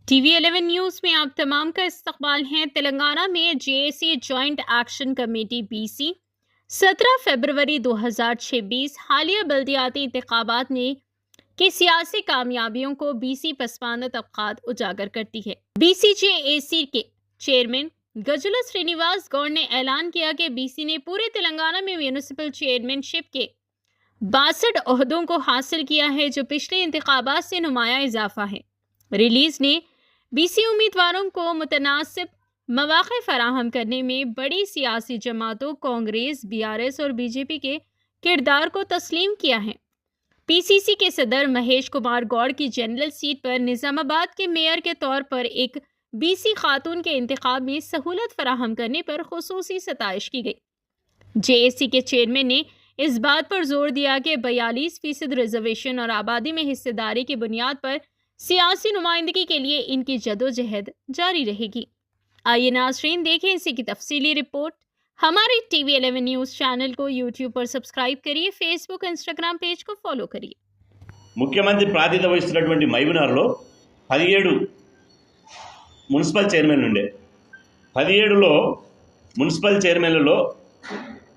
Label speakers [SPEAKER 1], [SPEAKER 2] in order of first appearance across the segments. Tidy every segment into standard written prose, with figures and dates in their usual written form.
[SPEAKER 1] TV11 news में आप तमाम का इस्तकबाल है। तेलंगाना में JAC joint action committee BC 17 फरवरी 2026 हालिया बल्दियाती इंतखाबात में की सियासी कामयाबियों को BC पसमानदा तबकात उजागर करती है। BCJAC के चेयरमैन गजुला श्रीनिवास गौड़ ने ऐलान किया कि BC ने पूरे तेलंगाना में म्यूनिसिपल चेयरमैनशिप के 62 ओहदों को हासिल किया है, जो पिछले इंतखाबात से नुमाया इजाफा है। रिलीज ने BC उम्मीदवारों को मुतनासिब मौक़े फराहम करने में बड़ी सियासी जमातों कांग्रेस, BRS और BJP के किरदार को तस्लीम किया है। PCC के सदर महेश कुमार गौड़ की जनरल सीट पर निज़ामाबाद के मेयर के तौर पर एक BC खातून के इंतखाब में सहूलत फराहम करने पर खुसूसी सताइश की गई। JAC के चेयरमैन ने इस बात पर जोर दिया कि 42% रिजर्वेशन और आबादी में हिस्सेदारी की बुनियाद पर सियासी नुमाइंदगी के लिए इनकी जदोजहद जारी रहेगी। आइए नाज़रीन, देखें इसी की तफसीली रिपोर्ट। हमारे TV11 न्यूज़ चैनल को यूट्यूब पर सब्सक्राइब करिए, फेसबुक इंस्टाग्राम पेज को फॉलो करिए।
[SPEAKER 2] मुख्यमंत्री प्रातिनिध्యం వహిస్తున్నటువంటి మహబూబ్నగర్లో 17 మున్సిపల్ చైర్మన్లు ఉండే 17లో మున్సిపల్ చైర్మన్లలో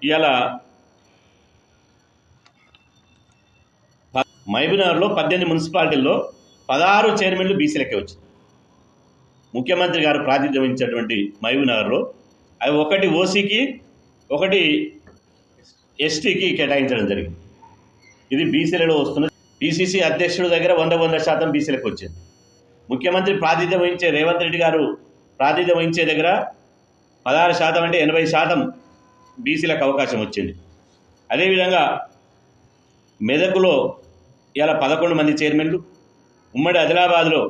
[SPEAKER 2] ఇలా మహబూబ్నగర్లో 18 మున్సిపాలిటీల్లో 16 చైర్మన్లు బీసీలకే వచ్చింది. ముఖ్యమంత్రి గారు ప్రాతినిధ్యం వహించేటువంటి మహబూబ్నగర్లో అవి ఒకటి ఓసీకి ఒకటి ఎస్టీకి కేటాయించడం జరిగింది. ఇది బీసీలలో వస్తున్న PCC అధ్యక్షుడి దగ్గర 100% బీసీలకు వచ్చింది. ముఖ్యమంత్రి ప్రాతినిధ్యం వహించే రేవంత్ రెడ్డి గారు ప్రాతినిధ్యం వహించే దగ్గర 16% అంటే 80% బీసీలకు అవకాశం వచ్చింది. అదేవిధంగా మెదకులో ఇలా 11 మంది చైర్మన్లు, ఉమ్మడి ఆదిలాబాద్లో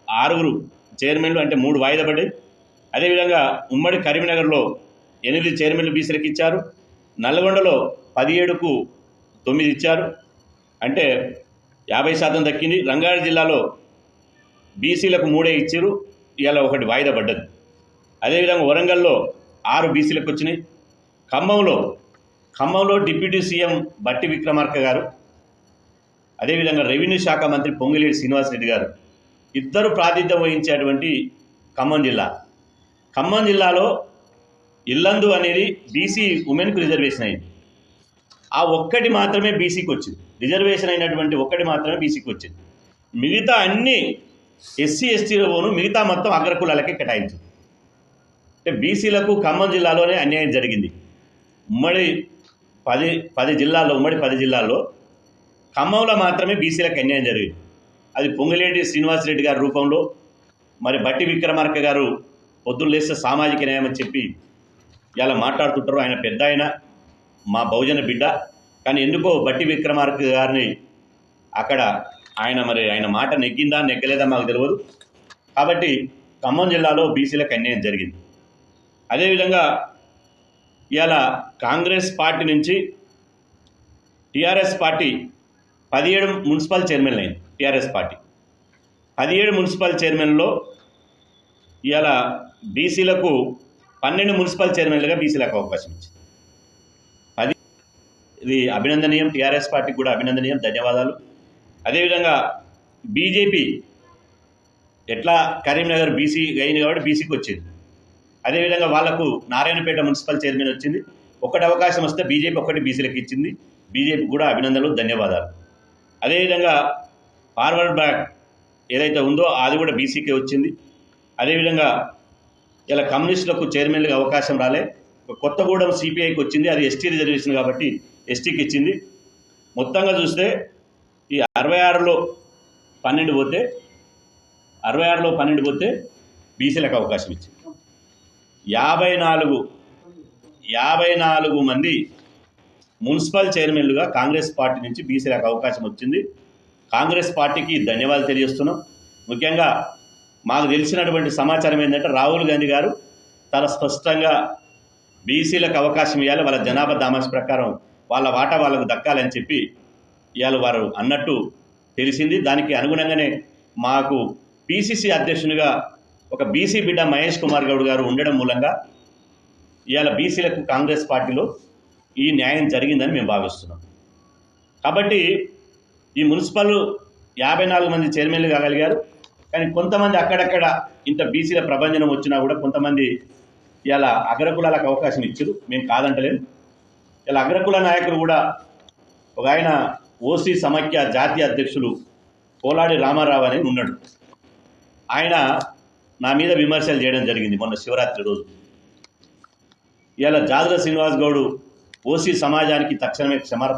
[SPEAKER 2] 6 చైర్మన్లు అంటే 3 వాయిదా పడ్డాయి. అదేవిధంగా ఉమ్మడి కరీంనగర్లో 8 చైర్మన్లు బీసీలకు ఇచ్చారు. నల్గొండలో 17కు 9 ఇచ్చారు, అంటే 50% దక్కింది. రంగారెడ్డి జిల్లాలో బీసీలకు 3 ఇచ్చారు, ఇలా 1 వాయిదా పడ్డది. అదేవిధంగా వరంగల్లో 6 బీసీలకు వచ్చినాయి. ఖమ్మంలో డిప్యూటీ సీఎం బట్టి విక్రమార్క గారు, అదేవిధంగా రెవెన్యూ శాఖ మంత్రి పొంగులేటి శ్రీనివాసరెడ్డి గారు ఇద్దరు ప్రాతినిధ్యం వహించేటువంటి ఖమ్మం జిల్లాలో ఇల్లందు అనేది బీసీ ఉమెన్కు రిజర్వేషన్ అయింది. ఆ ఒక్కటి మాత్రమే బీసీకి వచ్చింది. రిజర్వేషన్ అయినటువంటి ఒక్కటి మాత్రమే బీసీకి వచ్చింది. మిగతా అన్ని SC STలోను మిగతా మొత్తం అగ్రకులాలకే కేటాయించింది. అంటే బీసీలకు ఖమ్మం జిల్లాలోనే అన్యాయం జరిగింది. ఉమ్మడి 10 జిల్లాల్లో ఖమ్మంలో మాత్రమే బీసీలకు అన్యాయం జరిగింది. అది పొంగులేటి శ్రీనివాసరెడ్డి గారి రూపంలో, మరి బట్టి విక్రమార్క గారు పొద్దున్న లేస్తే సామాజిక న్యాయం అని చెప్పి ఇలా మాట్లాడుతుంటారు. ఆయన పెద్ద ఆయన, మా బహుజన బిడ్డ. కానీ ఎందుకో బట్టి విక్రమార్క గారిని అక్కడ ఆయన మాట నెగ్గిందా నెగ్గలేదా మాకు తెలియదు. కాబట్టి ఖమ్మం జిల్లాలో బీసీలకు అన్యాయం జరిగింది. అదేవిధంగా ఇవాళ కాంగ్రెస్ పార్టీ నుంచి టీఆర్ఎస్ పార్టీ 17 మున్సిపల్ చైర్మన్లు అయింది. టీఆర్ఎస్ పార్టీ 17 మున్సిపల్ చైర్మన్లో ఇవాళ బీసీలకు 12 మున్సిపల్ చైర్మన్లుగా బీసీలకు అవకాశం ఇచ్చింది. ఇది అభినందనీయం. టీఆర్ఎస్ పార్టీకి కూడా అభినందనీయం, ధన్యవాదాలు. అదేవిధంగా బీజేపీ ఎట్లా కరీంనగర్ బీసీ అయింది కాబట్టి బీసీకి వచ్చింది. అదేవిధంగా వాళ్లకు నారాయణపేట మున్సిపల్ చైర్మన్ వచ్చింది. ఒకటి అవకాశం వస్తే బీజేపీ ఒకటి బీసీలకు ఇచ్చింది. బీజేపీ కూడా అభినందనలు, ధన్యవాదాలు. అదేవిధంగా ఫార్వర్డ్ బ్లాక్ ఏదైతే ఉందో అది కూడా బీసీకే వచ్చింది. అదేవిధంగా ఇలా కమ్యూనిస్టులకు చైర్మన్లకు అవకాశం రాలే. కొత్తగూడెం CPIకి వచ్చింది, అది ST రిజర్వేషన్ కాబట్టి STకి ఇచ్చింది. మొత్తంగా చూస్తే ఈ 66లో 12 పోతే బీసీలకు అవకాశం ఇచ్చింది. 54 మంది మున్సిపల్ చైర్మన్లుగా కాంగ్రెస్ పార్టీ నుంచి బీసీలకు అవకాశం వచ్చింది. కాంగ్రెస్ పార్టీకి ధన్యవాదాలు తెలియజేస్తున్నాం. ముఖ్యంగా మాకు తెలిసినటువంటి సమాచారం ఏంటంటే రాహుల్ గాంధీ గారు చాలా స్పష్టంగా బీసీలకు అవకాశం ఇవ్వాలి, వాళ్ళ జనాభా దామాష ప్రకారం వాళ్ళ వాటా వాళ్ళకు దక్కాలని చెప్పి ఇవాళ వారు అన్నట్టు తెలిసింది. దానికి అనుగుణంగానే మాకు PCC అధ్యక్షునిగా ఒక BC బిడ్డ మహేష్ కుమార్ గౌడ్ గారు ఉండడం మూలంగా ఇవాళ బీసీలకు కాంగ్రెస్ పార్టీలో ఈ న్యాయం జరిగిందని మేము భావిస్తున్నాం. కాబట్టి ఈ మున్సిపల్ 54 మంది చైర్మన్లు కాగలిగారు. కానీ కొంతమంది అక్కడక్కడ ఇంత బీసీల ప్రభంజనం వచ్చినా కూడా కొంతమంది ఇలా అగ్రకులాలకు అవకాశం ఇచ్చారు, మేము కాదంటలేము. ఇలా అగ్రకుల నాయకులు కూడా ఒక ఆయన ఓసీ సమైక్య జాతీయ అధ్యక్షులు కోలాడి రామారావు అని ఉన్నాడు. ఆయన నా మీద విమర్శలు చేయడం జరిగింది మొన్న శివరాత్రి రోజు. ఇలా జాజుల శ్రీనివాస్ గౌడ్ ఓసీ సమాజానికి తక్షణమే క్షమాపణ